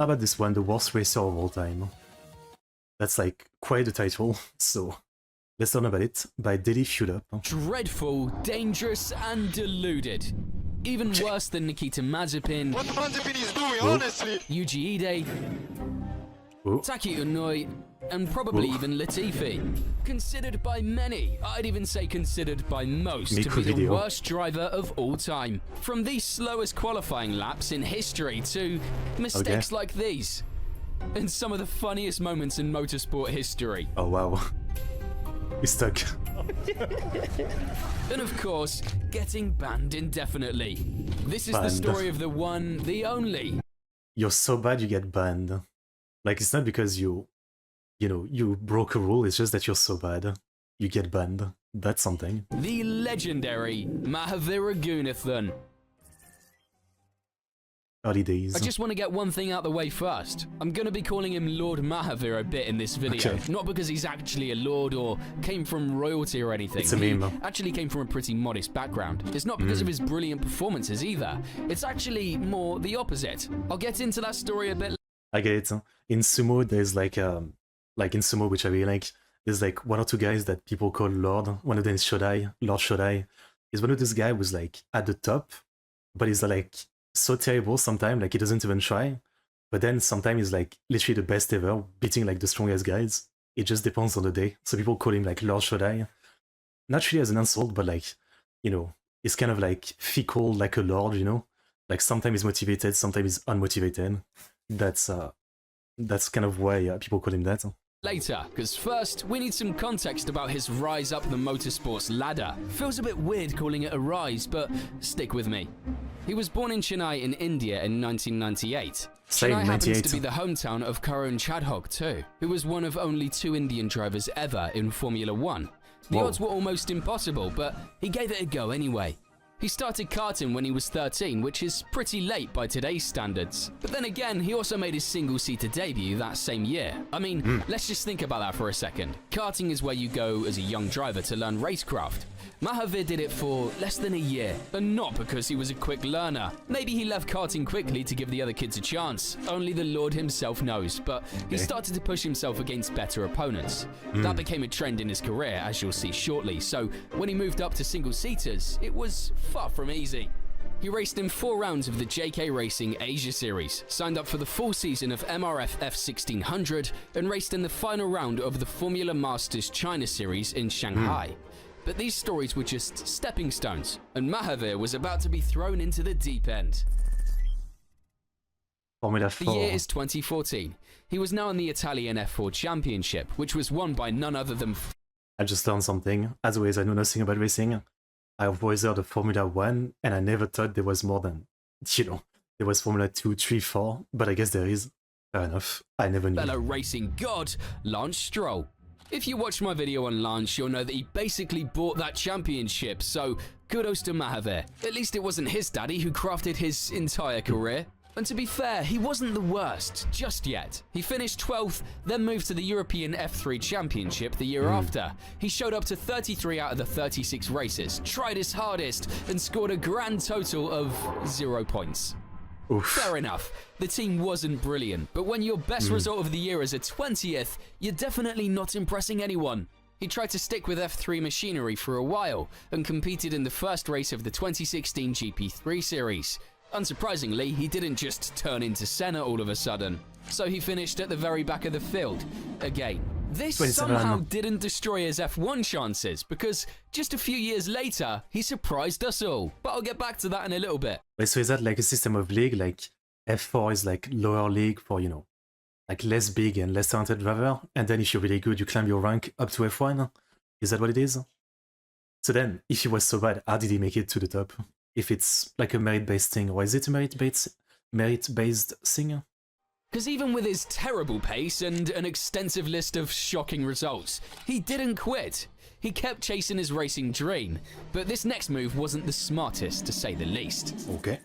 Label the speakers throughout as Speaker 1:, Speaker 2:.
Speaker 1: How about this one, the worst racer of all time? That's like quite a title, so let's learn about it by DailyFuelUp.
Speaker 2: Dreadful, dangerous, and deluded. Even worse than Nikita Mazepin,
Speaker 3: What Mazepin is doing, honestly.
Speaker 2: Yuji Ide, Taki Unoi, and probably even Latifi. Considered by many, I'd even say considered by most, to be the worst driver of all time. From the slowest qualifying laps in history to mistakes like these. And some of the funniest moments in motorsport history.
Speaker 1: Oh wow. He's stuck.
Speaker 2: And of course, getting banned indefinitely. This is the story of the one, the only.
Speaker 1: You're so bad you get banned. Like, it's not because you broke a rule, it's just that you're so bad. You get banned. That's something.
Speaker 2: The legendary Mahavira Gunathan.
Speaker 1: Early days.
Speaker 2: I just want to get one thing out the way first. I'm going to be calling him Lord Mahavir a bit in this video. Okay. Not because he's actually a lord or came from royalty or anything.
Speaker 1: It's a meme.
Speaker 2: He actually came from a pretty modest background. It's not because of his brilliant performances either. It's actually more the opposite. I'll get into that story a bit later.
Speaker 1: I get it. In sumo, there's like in sumo, which I really like, there's like one or two guys that people call Lord. One of them is Shodai, Lord Shodai. He's one of those guys who's like at the top, but he's like so terrible sometimes, like he doesn't even try. But then sometimes he's like literally the best ever, beating like the strongest guys. It just depends on the day. So people call him like Lord Shodai. Not really as an insult, but like, he's kind of like fickle, like a lord, Like sometimes he's motivated, sometimes he's unmotivated. That's kind of why people call him that.
Speaker 2: Later, because first, we need some context about his rise up the motorsports ladder. Feels a bit weird calling it a rise, but stick with me. He was born in Chennai in India in 1998. Chennai happens to be the hometown of Karun Chadhok too, who was one of only 2 Indian drivers ever in Formula 1. The odds were almost impossible, but he gave it a go anyway. He started karting when he was 13, which is pretty late by today's standards. But then again, he also made his single-seater debut that same year. I mean, let's just think about that for a second. Karting is where you go as a young driver to learn racecraft. Mahavir did it for less than a year, and not because he was a quick learner. Maybe he left karting quickly to give the other kids a chance. Only the Lord himself knows, but he started to push himself against better opponents. That became a trend in his career, as you'll see shortly, so when he moved up to single-seaters, it was far from easy. He raced in 4 rounds of the JK Racing Asia Series, signed up for the full season of MRF F1600, and raced in the final round of the Formula Masters China Series in Shanghai. But these stories were just stepping stones, and Mahavir was about to be thrown into the deep end.
Speaker 1: Formula 4.
Speaker 2: The year is 2014. He was now in the Italian F4 Championship, which was won by none other than...
Speaker 1: I just learned something. As always, I know nothing about racing. I've always heard of Formula 1, and I never thought there was more than, there was Formula 2, 3, 4, but I guess there is. Fair enough. I never knew.
Speaker 2: Fellow racing god, Lance Stroll. If you watched my video on Lance, you'll know that he basically bought that championship, so kudos to Mahavir. At least it wasn't his daddy who crafted his entire career. And to be fair, he wasn't the worst, just yet. He finished 12th, then moved to the European F3 Championship the year after. He showed up to 33 out of the 36 races, tried his hardest, and scored a grand total of 0 points.
Speaker 1: Oof.
Speaker 2: Fair enough, the team wasn't brilliant, but when your best result of the year is a 20th, you're definitely not impressing anyone. He tried to stick with F3 machinery for a while, and competed in the first race of the 2016 GP3 series. Unsurprisingly, he didn't just turn into Senna all of a sudden, so he finished at the very back of the field, again. This somehow didn't destroy his F1 chances, because just a few years later, he surprised us all. But I'll get back to that in a little bit.
Speaker 1: Wait, so is that like a system of league? Like F4 is like lower league for, like less big and less talented driver, and then if you're really good, you climb your rank up to F1? Is that what it is? So then, if he was so bad, how did he make it to the top? If it's like a merit-based thing, or is it a merit-based thing?
Speaker 2: Because even with his terrible pace and an extensive list of shocking results, he didn't quit. He kept chasing his racing dream, but this next move wasn't the smartest, to say the least.
Speaker 1: Okay.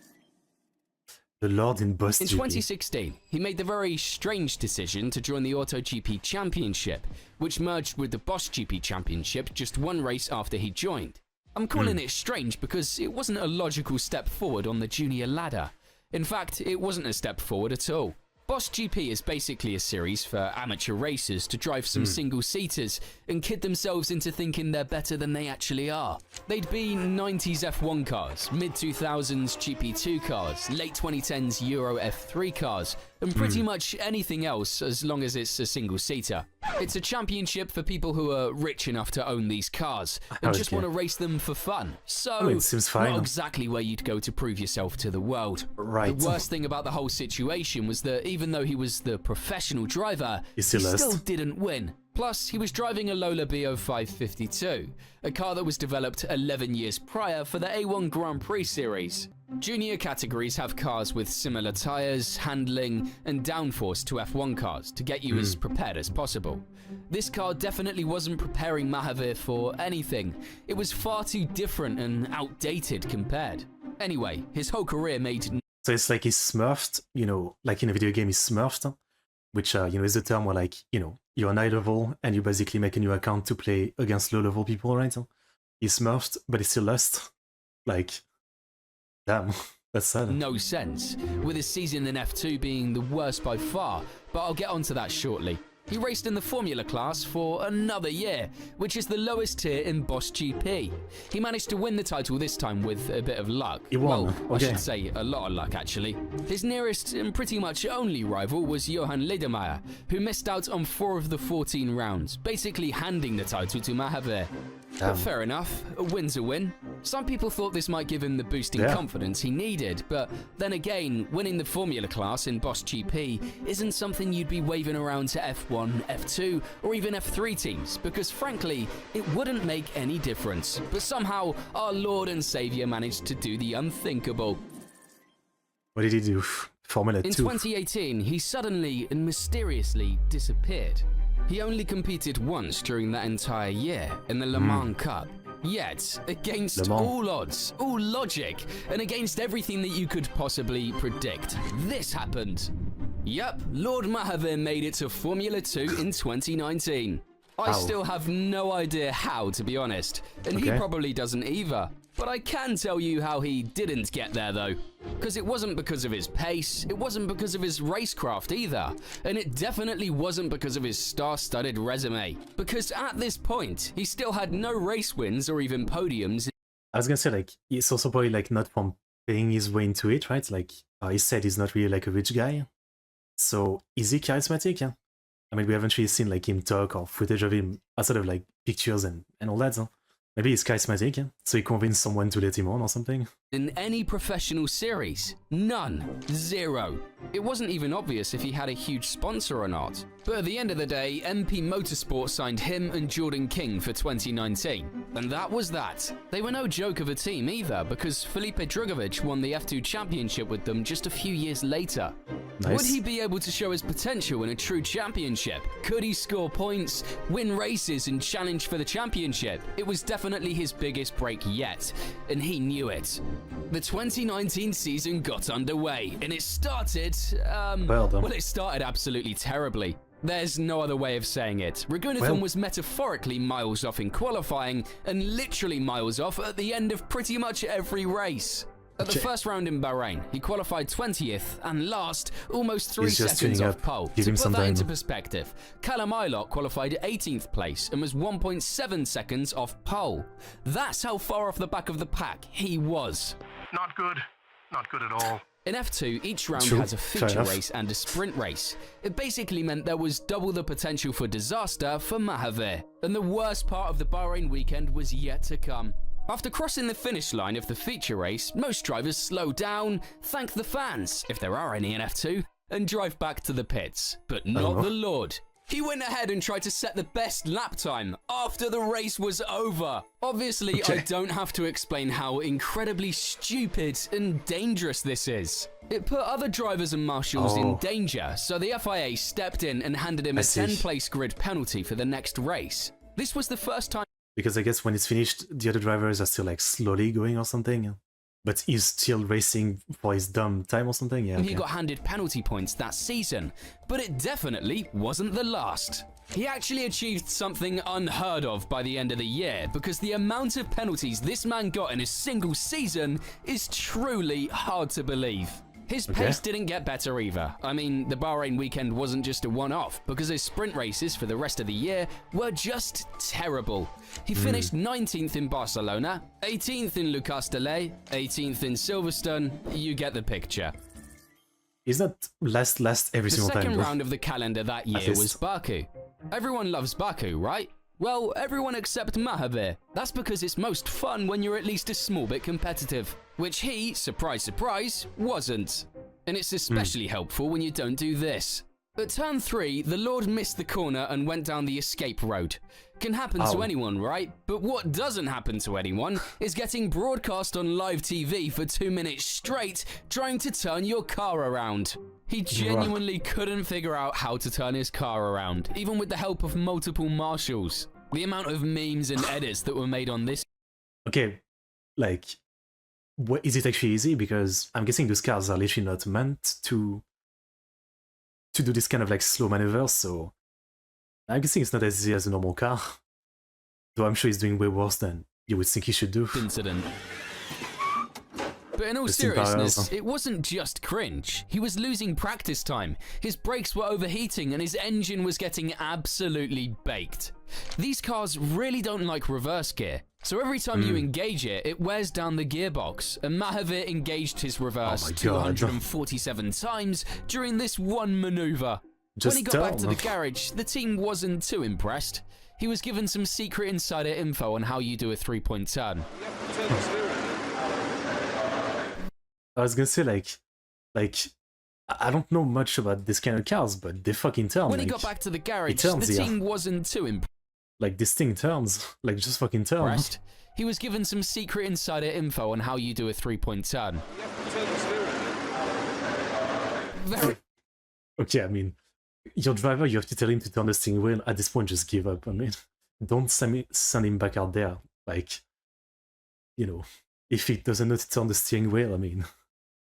Speaker 1: The Lord in Boss
Speaker 2: In
Speaker 1: GP.
Speaker 2: 2016, he made the very strange decision to join the AutoGP Championship, which merged with the Boss GP Championship just 1 race after he joined. I'm calling it strange because it wasn't a logical step forward on the junior ladder. In fact, it wasn't a step forward at all. Boss GP is basically a series for amateur racers to drive some single-seaters and kid themselves into thinking they're better than they actually are. They'd be 90s F1 cars, mid-2000s GP2 cars, late 2010s Euro F3 cars, and pretty much anything else as long as it's a single-seater. It's a championship for people who are rich enough to own these cars and just want to race them for fun. So,
Speaker 1: it seems fine.
Speaker 2: not exactly where you'd go to prove yourself to the world.
Speaker 1: Right.
Speaker 2: The worst thing about the whole situation was that even though he was the professional driver, he still didn't win. Plus, he was driving a Lola B0552, a car that was developed 11 years prior for the A1 Grand Prix series. Junior categories have cars with similar tyres, handling, and downforce to F1 cars to get you as prepared as possible. This car definitely wasn't preparing Mahavir for anything. It was far too different and outdated compared. Anyway, his whole career made...
Speaker 1: So it's like he's smurfed, you know, like in a video game he's smurfed, which, you know, is the term where, like, you know, you're on high level and you basically make a new account to play against low level people, right? He's smurfed, but he's still lost. Like, damn, that's sad.
Speaker 2: No sense, with his season in F2 being the worst by far, but I'll get onto that shortly. He raced in the Formula class for another year, which is the lowest tier in Boss GP. He managed to win the title this time with a bit of luck.
Speaker 1: He won.
Speaker 2: Well,
Speaker 1: Okay.
Speaker 2: I should say a lot of luck, actually. His nearest and pretty much only rival was Johan Ledermeyer, who missed out on 4 of the 14 rounds, basically handing the title to Mahavir. But fair enough, a win's a win. Some people thought this might give him the boost in confidence he needed, but then again, winning the Formula class in Boss GP isn't something you'd be waving around to F1, F2, or even F3 teams, because frankly, it wouldn't make any difference. But somehow, our Lord and Saviour managed to do the unthinkable.
Speaker 1: What did he do? Formula 2.
Speaker 2: In 2018, he suddenly and mysteriously disappeared. He only competed once during that entire year in the Le Mans Cup. Yet, against all odds, all logic, and against everything that you could possibly predict, this happened. Yup, Lord Mahavir made it to Formula 2 in 2019. I still have no idea how, to be honest, and he probably doesn't either. But I can tell you how he didn't get there though. Because it wasn't because of his pace, it wasn't because of his racecraft either, and it definitely wasn't because of his star-studded resume. Because at this point, he still had no race wins or even podiums.
Speaker 1: I was gonna say, like, it's also probably, like, not from paying his way into it, right? Like, he said he's not really, like, a rich guy. So, is he charismatic? Yeah? I mean, we haven't really seen, like, him talk or footage of him outside of, like, pictures and all that, huh? Maybe he's charismatic, yeah? So he convinced someone to let him on or something?
Speaker 2: In any professional series, none, 0. It wasn't even obvious if he had a huge sponsor or not. But at the end of the day, MP Motorsport signed him and Jordan King for 2019. And that was that. They were no joke of a team either, because Felipe Drugovich won the F2 championship with them just a few years later.
Speaker 1: Nice.
Speaker 2: Would he be able to show his potential in a true championship? Could he score points, win races, and challenge for the championship? It was definitely his biggest break yet, and he knew it. The 2019 season got underway, and it started, well, it started absolutely terribly. There's no other way of saying it. Raghunathan was metaphorically miles off in qualifying, and literally miles off at the end of pretty much every race. At the first round in Bahrain, he qualified 20th and last, almost 3 seconds off pole. To put that into perspective, Callum Ilott qualified 18th place and was 1.7 seconds off pole. That's how far off the back of the pack he was.
Speaker 3: Not good. Not good at all.
Speaker 2: In F2, each round has a feature race and a sprint race. It basically meant there was double the potential for disaster for Mahavir. And the worst part of the Bahrain weekend was yet to come. After crossing the finish line of the feature race, most drivers slow down, thank the fans, if there are any in F2, and drive back to the pits. But not the Lord. He went ahead and tried to set the best lap time after the race was over. Obviously, I don't have to explain how incredibly stupid and dangerous this is. It put other drivers and marshals in danger, so the FIA stepped in and handed him a 10-place grid penalty for the next race. This was the first time.
Speaker 1: Because I guess when it's finished, the other drivers are still, like, slowly going or something. But he's still racing for his dumb time or something? Yeah,
Speaker 2: He got handed penalty points that season, but it definitely wasn't the last. He actually achieved something unheard of by the end of the year, because the amount of penalties this man got in a single season is truly hard to believe. His pace didn't get better either. I mean, the Bahrain weekend wasn't just a one-off, because his sprint races for the rest of the year were just terrible. He finished 19th in Barcelona, 18th in Lucas Delay, 18th in Silverstone. You get the picture.
Speaker 1: Is that last every single time?
Speaker 2: The second round of the calendar that year was Baku. Everyone loves Baku, right? Well, everyone except Mahavir. That's because it's most fun when you're at least a small bit competitive, which he, surprise surprise, wasn't. And it's especially helpful when you don't do this. At turn 3, the Lord missed the corner and went down the escape road. Can happen to anyone, right? But what doesn't happen to anyone is getting broadcast on live TV for 2 minutes straight trying to turn your car around. He genuinely couldn't figure out how to turn his car around, even with the help of multiple marshals. The amount of memes and edits that were made on this.
Speaker 1: Okay, like, what is it actually easy? Because I'm guessing those cars are literally not meant to do this kind of like slow maneuvers, so I'm guessing it's not as easy as a normal car. Though I'm sure he's doing way worse than you would think he should do.
Speaker 2: Incident. But in all seriousness, it wasn't just cringe. He was losing practice time, his brakes were overheating, and his engine was getting absolutely baked. These cars really don't like reverse gear, so every time you engage it, it wears down the gearbox, and Mahavir engaged his reverse 247 times during this one maneuver. When he got back to the garage, the team wasn't too impressed. He was given some secret insider info on how you do a 3-point turn.
Speaker 1: I was gonna say, like, I don't know much about this kind of cars, but they fucking turn.
Speaker 2: When he got back to the garage, the team wasn't too impressed.
Speaker 1: Like, this thing turns. Like, just fucking turn.
Speaker 2: He was given some secret insider info on how you do a 3-point turn.
Speaker 1: Okay, I mean, your driver, you have to tell him to turn the steering wheel. At this point, just give up. I mean, don't send him back out there. Like, you know, if he doesn't know to turn the steering wheel, I mean,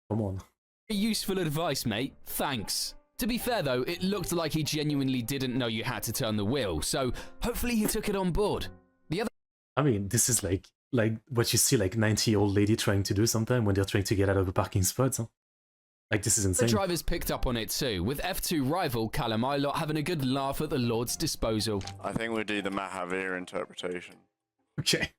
Speaker 1: come on.
Speaker 2: Useful advice, mate. Thanks. To be fair though, it looked like he genuinely didn't know you had to turn the wheel, so hopefully he took it on board.
Speaker 1: I mean, this is like what you see like 90-year-old lady trying to do sometimes when they're trying to get out of a parking spot. Huh? Like, this is insane.
Speaker 2: The drivers picked up on it too, with F2 rival Callum Ilott having a good laugh at the Lord's disposal.
Speaker 4: I think we'll do the Mahavir interpretation.
Speaker 1: Okay.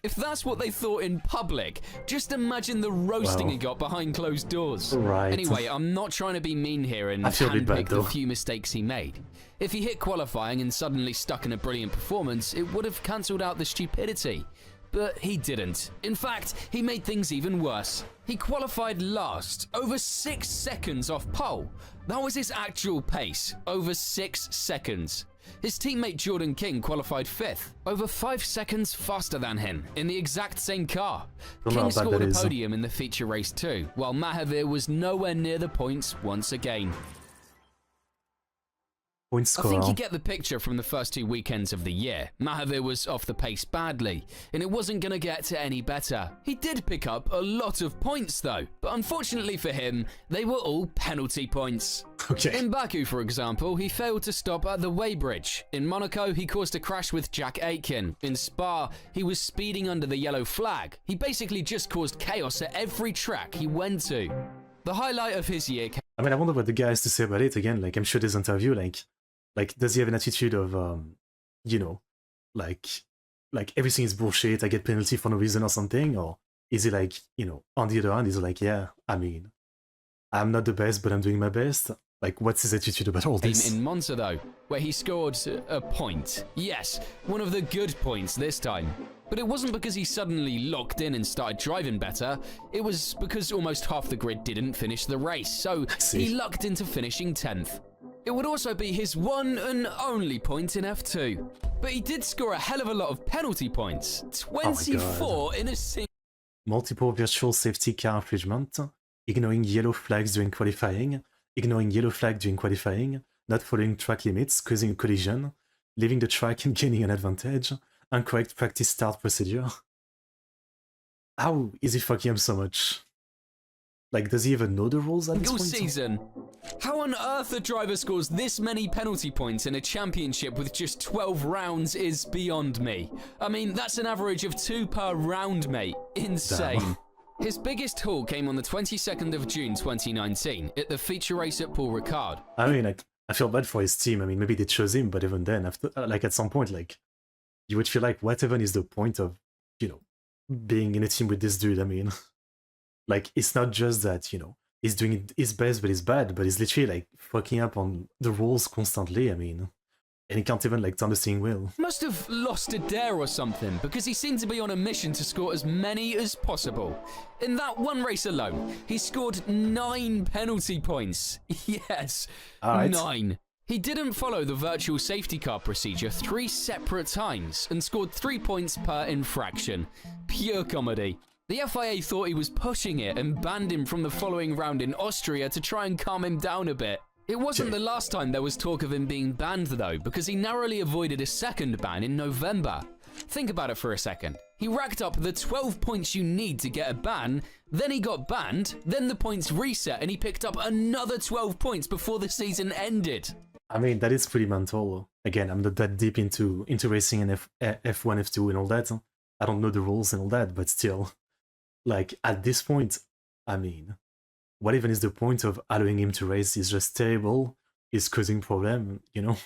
Speaker 2: If that's what they thought in public, just imagine the roasting he got behind closed doors.
Speaker 1: Right.
Speaker 2: Anyway, I'm not trying to be mean here and handpick the few mistakes he made. If he hit qualifying and suddenly stuck in a brilliant performance, it would have cancelled out the stupidity. But he didn't. In fact, he made things even worse. He qualified last, over 6 seconds off pole. That was his actual pace, over 6 seconds. His teammate Jordan King qualified 5th, over 5 seconds faster than him, in the exact same car. King scored a podium in the feature race too, while Mahavir was nowhere near the points once again. I think you get the picture from the first 2 weekends of the year. Mahavir was off the pace badly, and it wasn't going to get to any better. He did pick up a lot of points though, but unfortunately for him, they were all penalty points.
Speaker 1: Okay.
Speaker 2: In Baku, for example, he failed to stop at the weighbridge. In Monaco, he caused a crash with Jack Aitken. In Spa, he was speeding under the yellow flag. He basically just caused chaos at every track he went to. The highlight of his year...
Speaker 1: I mean, I wonder what the guy has to say about it again. Like, I'm sure this interview, like, does he have an attitude of, you know, like everything is bullshit, I get penalty for no reason or something? Or is he like, you know, on the other hand, he's like, yeah, I mean, I'm not the best, but I'm doing my best? Like, what's his attitude about all this?
Speaker 2: In Monza, though, where he scored a point. Yes, one of the good points this time. But it wasn't because he suddenly locked in and started driving better. It was because almost half the grid didn't finish the race, so he lucked into finishing 10th. It would also be his one and only point in F2. But he did score a hell of a lot of penalty points. 24 in a single...
Speaker 1: Multiple virtual safety car infringement, ignoring yellow flags during qualifying, ignoring yellow flag during qualifying, not following track limits, causing a collision, leaving the track and gaining an advantage, incorrect practice start procedure. How is he fucking up so much? Like, does he even know the rules at this point?
Speaker 2: Season. How on earth a driver scores this many penalty points in a championship with just 12 rounds is beyond me. I mean, that's an average of 2 per round, mate. Insane.
Speaker 1: Damn.
Speaker 2: His biggest haul came on the 22nd of June 2019 at the feature race at Paul Ricard.
Speaker 1: I mean, like, I feel bad for his team. I mean, maybe they chose him, but even then, after, like, at some point, like, you would feel like, what even is the point of, you know, being in a team with this dude? I mean, like, it's not just that, you know, he's doing his best, but he's bad, but he's literally, like, fucking up on the rules constantly. I mean, and he can't even, like, turn the steering wheel.
Speaker 2: Must have lost a dare or something, because he seemed to be on a mission to score as many as possible. In that one race alone, he scored 9 penalty points. Yes,
Speaker 1: Alright.
Speaker 2: 9. He didn't follow the virtual safety car procedure 3 separate times and scored 3 points per infraction. Pure comedy. The FIA thought he was pushing it and banned him from the following round in Austria to try and calm him down a bit. It wasn't the last time there was talk of him being banned though, because he narrowly avoided a second ban in November. Think about it for a second. He racked up the 12 points you need to get a ban, then he got banned, then the points reset and he picked up another 12 points before the season ended.
Speaker 1: I mean, that is pretty mental. Again, I'm not that deep into racing and F1, F2 and all that. I don't know the rules and all that, but still, like, at this point, I mean, what even is the point of allowing him to race? He's just terrible. He's causing problem, you know?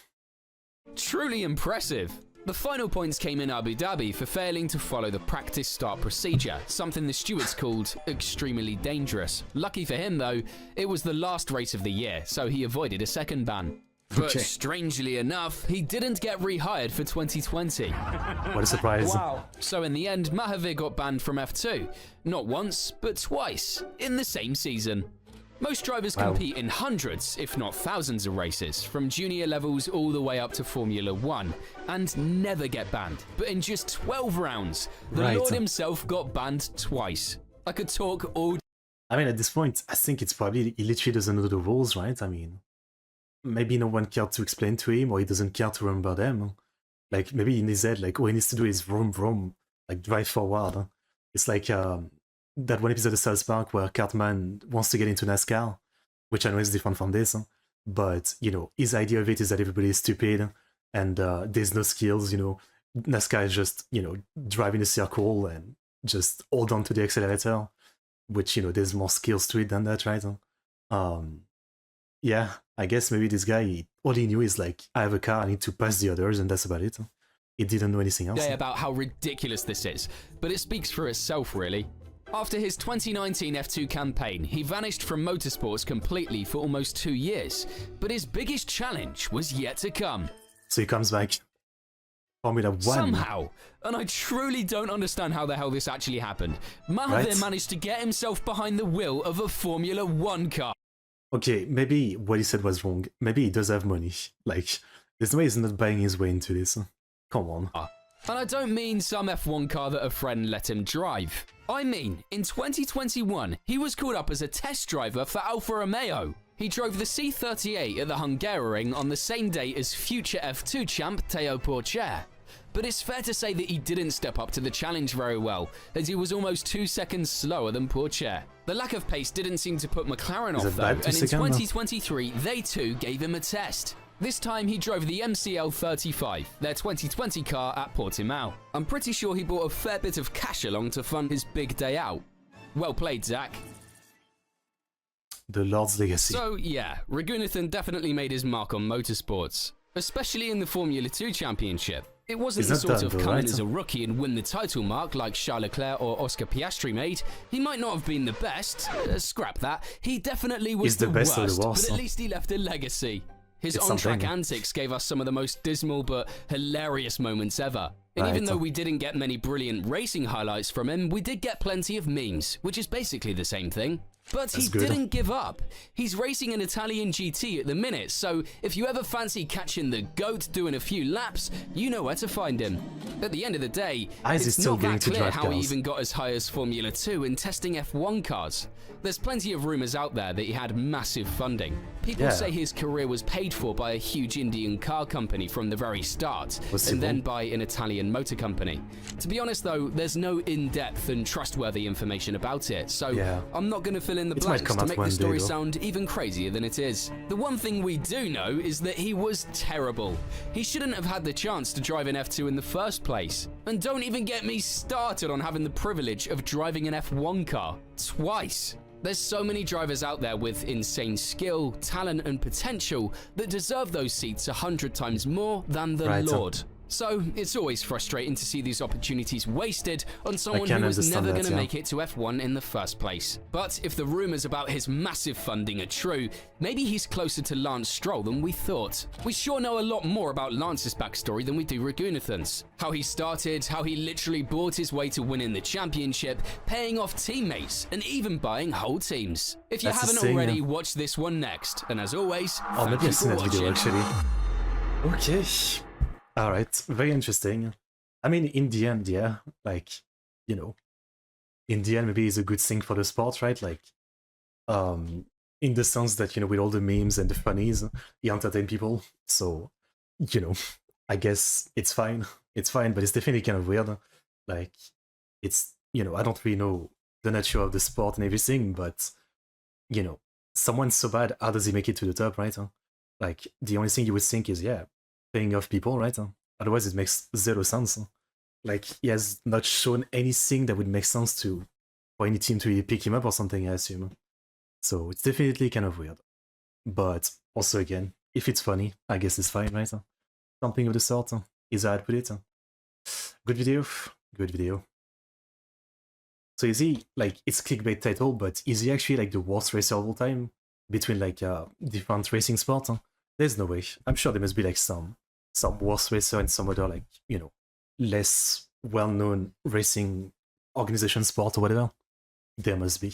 Speaker 2: Truly impressive. The final points came in Abu Dhabi for failing to follow the practice start procedure, something the stewards called extremely dangerous. Lucky for him though, it was the last race of the year, so he avoided a second ban. But strangely enough, he didn't get rehired for 2020.
Speaker 1: What a surprise.
Speaker 2: Wow. So in the end, Mahavir got banned from F2. Not once, but twice, in the same season. Most drivers compete in hundreds, if not thousands of races, from junior levels all the way up to Formula 1, and never get banned. But in just 12 rounds, the Lord himself got banned twice. I could talk all...
Speaker 1: I mean, at this point, I think it's probably he literally doesn't know the rules, right? I mean, maybe no one cared to explain to him, or he doesn't care to remember them. Like, maybe in his head, like, all he needs to do is vroom vroom, like, drive forward. It's like that one episode of South Park where Cartman wants to get into NASCAR, which I know is different from this, but, you know, his idea of it is that everybody is stupid, and there's no skills, you know. NASCAR is just, you know, driving a circle and just hold on to the accelerator, which, you know, there's more skills to it than that, right? Yeah, I guess maybe this guy, all he knew is like, I have a car, I need to pass the others, and that's about it. He didn't know anything else.
Speaker 2: About how ridiculous this is, but it speaks for itself, really. After his 2019 F2 campaign, he vanished from motorsports completely for almost 2 years, but his biggest challenge was yet to come.
Speaker 1: So he comes back. Formula 1.
Speaker 2: Somehow, and I truly don't understand how the hell this actually happened, Mahavir managed to get himself behind the wheel of a Formula 1 car.
Speaker 1: Okay, maybe what he said was wrong. Maybe he does have money. Like, there's no way he's not buying his way into this. Come on.
Speaker 2: And I don't mean some F1 car that a friend let him drive. I mean, in 2021, he was called up as a test driver for Alfa Romeo. He drove the C38 at the Hungaroring on the same day as future F2 champ Théo Pourchaire. But it's fair to say that he didn't step up to the challenge very well, as he was almost 2 seconds slower than Pourchaire. The lack of pace didn't seem to put McLaren off though, and in 2023, they too gave him a test. This time he drove the MCL35, their 2020 car at Portimao. I'm pretty sure he brought a fair bit of cash along to fund his big day out. Well played, Zach.
Speaker 1: The Lord's legacy.
Speaker 2: So yeah, Raghunathan definitely made his mark on motorsports, especially in the Formula 2 championship. It wasn't the sort of come in as a rookie and win the title mark like Charles Leclerc or Oscar Piastri made. He might not have been the best, scrap that. He definitely was the
Speaker 1: best
Speaker 2: worst,
Speaker 1: of the worst,
Speaker 2: but at least he left a legacy. His on-track antics gave us some of the most dismal but hilarious moments ever. And even though we didn't get many brilliant racing highlights from him, we did get plenty of memes, which is basically the same thing. But he didn't give up. He's racing an Italian GT at the minute, so if you ever fancy catching the GOAT doing a few laps, you know where to find him. At the end of the day, it's not that clear how he even got as high as Formula 2 in testing F1 cars. There's plenty of rumours out there that he had massive funding, People
Speaker 1: Yeah.
Speaker 2: say his career was paid for by a huge Indian car company from the very start,
Speaker 1: Possible.
Speaker 2: and then by an Italian motor company. To be honest though, there's no in-depth and trustworthy information about it, so
Speaker 1: Yeah.
Speaker 2: I'm not going to fill in the
Speaker 1: It might
Speaker 2: blanks
Speaker 1: come
Speaker 2: to
Speaker 1: out
Speaker 2: make
Speaker 1: one
Speaker 2: the
Speaker 1: day,
Speaker 2: story
Speaker 1: though.
Speaker 2: sound even crazier than it is. The one thing we do know is that he was terrible. He shouldn't have had the chance to drive an F2 in the first place. And don't even get me started on having the privilege of driving an F1 car twice. There's so many drivers out there with insane skill, talent, and potential that deserve those seats 100 times more than the
Speaker 1: Right.
Speaker 2: Lord. So it's always frustrating to see these opportunities wasted on someone
Speaker 1: can
Speaker 2: who was
Speaker 1: understand
Speaker 2: never
Speaker 1: that,
Speaker 2: going to
Speaker 1: yeah.
Speaker 2: make it to F1 in the first place. But if the rumors about his massive funding are true, maybe he's closer to Lance Stroll than we thought. We sure know a lot more about Lance's backstory than we do Raghunathan's. How he started, how he literally bought his way to winning the championship, paying off teammates, and even buying whole teams. If you
Speaker 1: That's the
Speaker 2: haven't
Speaker 1: thing,
Speaker 2: already,
Speaker 1: yeah.
Speaker 2: watch this one next. And as always,
Speaker 1: Oh,
Speaker 2: thank
Speaker 1: maybe
Speaker 2: you
Speaker 1: I've seen
Speaker 2: for
Speaker 1: that video
Speaker 2: watching.
Speaker 1: actually. Okay. Alright, very interesting. I mean, in the end, yeah, like, you know, in the end, maybe it's a good thing for the sport, right? Like, in the sense that, you know, with all the memes and the funnies, he entertain people. So, you know, I guess it's fine. It's fine, but it's definitely kind of weird. Like, it's, you know, I don't really know the nature of the sport and everything, but, you know, someone so bad, how does he make it to the top, right? Like, the only thing you would think is, yeah, paying off people, right? Otherwise, it makes zero sense. Like, he has not shown anything that would make sense to for any team to really pick him up or something, I assume. So it's definitely kind of weird. But also, again, if it's funny, I guess it's fine, right? Something of the sort is how I'd put it. Good video. Good video. So is he, like, it's clickbait title, but is he actually, like, the worst racer of all time? Between, like, different racing sports? There's no way. I'm sure there must be, like, some worse racer and some other, like, you know, less well-known racing organization sport or whatever. There must be.